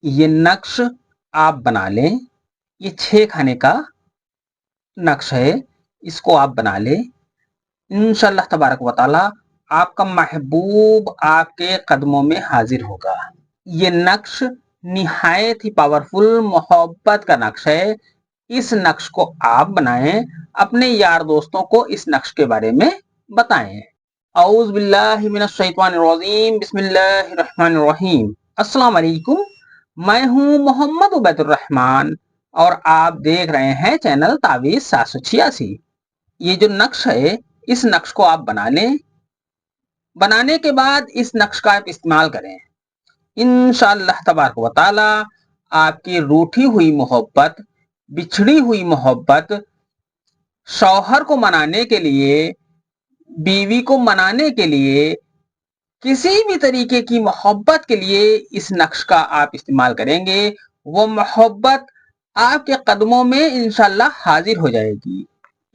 ये नक्श आप बना लें। ये 6 खाने का नक्श है, इसको आप बना लें। इंशाअल्लाह तबारक व तआला आपका महबूब आपके कदमों में हाजिर होगा। ये नक्श निहायत ही पावरफुल मोहब्बत का नक्श है। इस नक्श को आप बनाएं, अपने यार दोस्तों को इस नक्श के बारे में बताएं। औज़ु बिल्लाहि मिनश शैतानिर रजीम, बिस्मिल्लाहिर रहमानिर रहीम। अस्सलाम वालेकुम, मैं हूं मोहम्मद उबैदुर रहमान और आप देख रहे हैं चैनल तावीज़ 786। ये जो नक्श है, इस नक्श को आप बना लें। बनाने के बाद इस नक्श का आप इस्तेमाल करें। इंशाअल्लाह तबारक व तआला आपकी रूठी हुई मोहब्बत, बिछड़ी हुई मोहब्बत, शौहर को मनाने के लिए, बीवी को मनाने के लिए, किसी भी तरीके की मोहब्बत के लिए इस नक्श का आप इस्तेमाल करेंगे, वो मोहब्बत आपके कदमों में इंशाअल्लाह हाजिर हो जाएगी।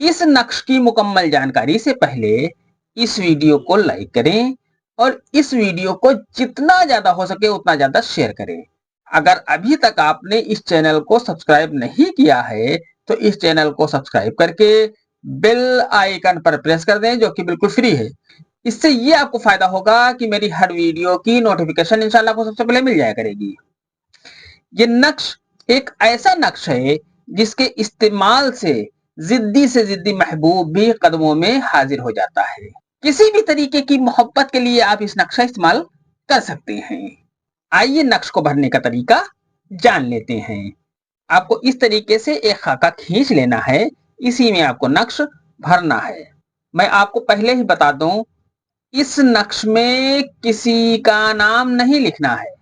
इस नक्श की मुकम्मल जानकारी से पहले इस वीडियो को लाइक करें और इस वीडियो को जितना ज्यादा हो सके उतना ज्यादा शेयर करें। अगर अभी तक आपने इस चैनल को सब्सक्राइब नहीं किया है तो इस चैनल को सब्सक्राइब करके बेल आइकन पर प्रेस कर दें, जो कि बिल्कुल फ्री है। इससे ये आपको फायदा होगा कि मेरी हर वीडियो की नोटिफिकेशन इंशाल्लाह आपको सबसे पहले मिल जाया करेगी। ये नक्श एक ऐसा नक्श है जिसके इस्तेमाल से जिद्दी महबूब भी कदमों में हाजिर हो जाता है। किसी भी तरीके की मोहब्बत के लिए आप इस नक्श का इस्तेमाल कर सकते हैं। आइए नक्श को भरने का तरीका जान लेते हैं। आपको इस तरीके से एक खाका खींच लेना है, इसी में आपको नक्श भरना है। मैं आपको पहले ही बता दूं, इस नक्श में किसी का नाम नहीं लिखना है,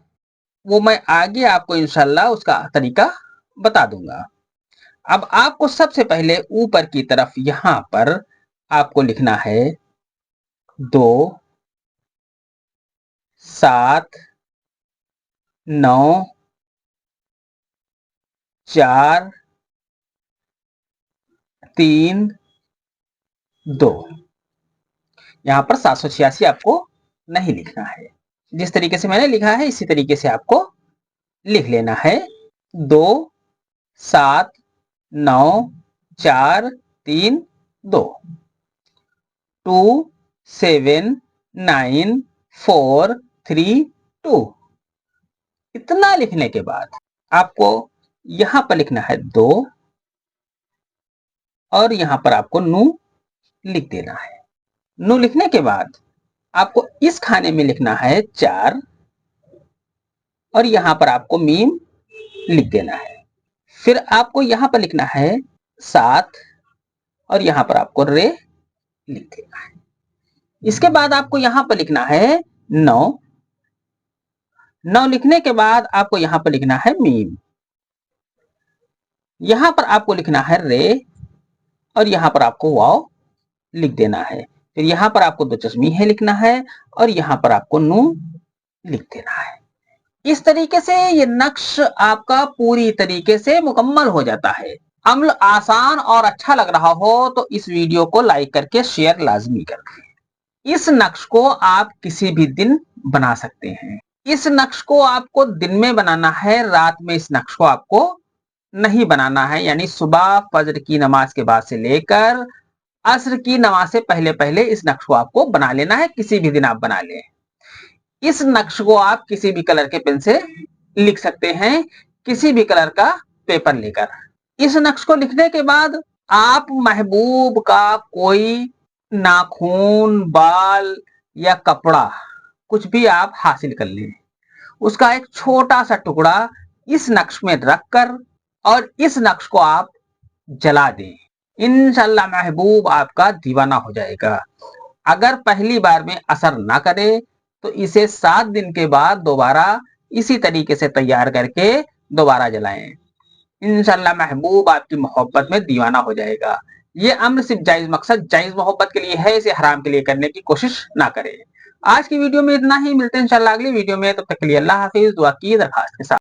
वो मैं आगे आपको इंशाल्लाह उसका तरीका बता दूंगा। अब आपको सबसे पहले ऊपर की तरफ यहां पर आपको लिखना है 2 7 9 4 3 2। यहां पर 786 आपको नहीं लिखना है। जिस तरीके से मैंने लिखा है इसी तरीके से आपको लिख लेना है। 2 7 9 4 3 2। 2 7 9 4 3 2। इतना लिखने के बाद आपको यहां पर लिखना है 2 और यहां पर आपको नू लिख देना है। नू लिखने के बाद आपको इस खाने में लिखना है 4 और यहां पर आपको मीम लिख देना है। फिर आपको यहां पर लिखना है 7 और यहां पर आपको रे लिख देना है। इसके बाद आपको यहां पर लिखना है 9। 9 लिखने के बाद आपको यहां पर लिखना है मीम। यहां पर आपको लिखना है रे और यहां पर आपको वाव लिख देना है। फिर यहां पर आपको 2 चश्मीहे लिखना है और यहां पर आपको नू लिख देना है। इस तरीके से ये नक्श आपका पूरी तरीके से मुकम्मल हो जाता है। अमल आसान और अच्छा लग रहा हो तो इस वीडियो को लाइक करके शेयर लाजमी कर दें। इस नक्श को आप किसी भी दिन बना सकते हैं। इस नक्श को आपको दिन में बनाना है, रात में इस नक्श को आपको नहीं बनाना है। यानी सुबह फजर की नमाज के बाद से लेकर असर की नमाज से पहले पहले इस नक्श को आपको बना लेना है। किसी भी दिन आप बना लें। इस नक्श को आप किसी भी कलर के पेन से लिख सकते हैं, किसी भी कलर का पेपर लेकर। इस नक्श को लिखने के बाद आप महबूब का कोई नाखून, बाल या कपड़ा कुछ भी आप हासिल कर लें, उसका एक छोटा सा टुकड़ा इस नक्श में रखकर और इस नक्श को आप जला दें। इंशाअल्लाह महबूब आपका दीवाना हो जाएगा। अगर पहली बार में असर ना करे तो इसे 7 दिन के बाद दोबारा इसी तरीके से तैयार करके दोबारा जलाएं। इंशाअल्लाह महबूब आपकी मोहब्बत में दीवाना हो जाएगा। ये अम्र सिर्फ जायज मकसद, जायज मोहब्बत के लिए है, इसे हराम के लिए करने की कोशिश ना करें। आज की वीडियो में इतना ही, मिलते हैं इंशाअल्लाह अगली वीडियो में। तब तक के लिए अल्लाह हाफिज। दुआ की दरखास्त के साथ।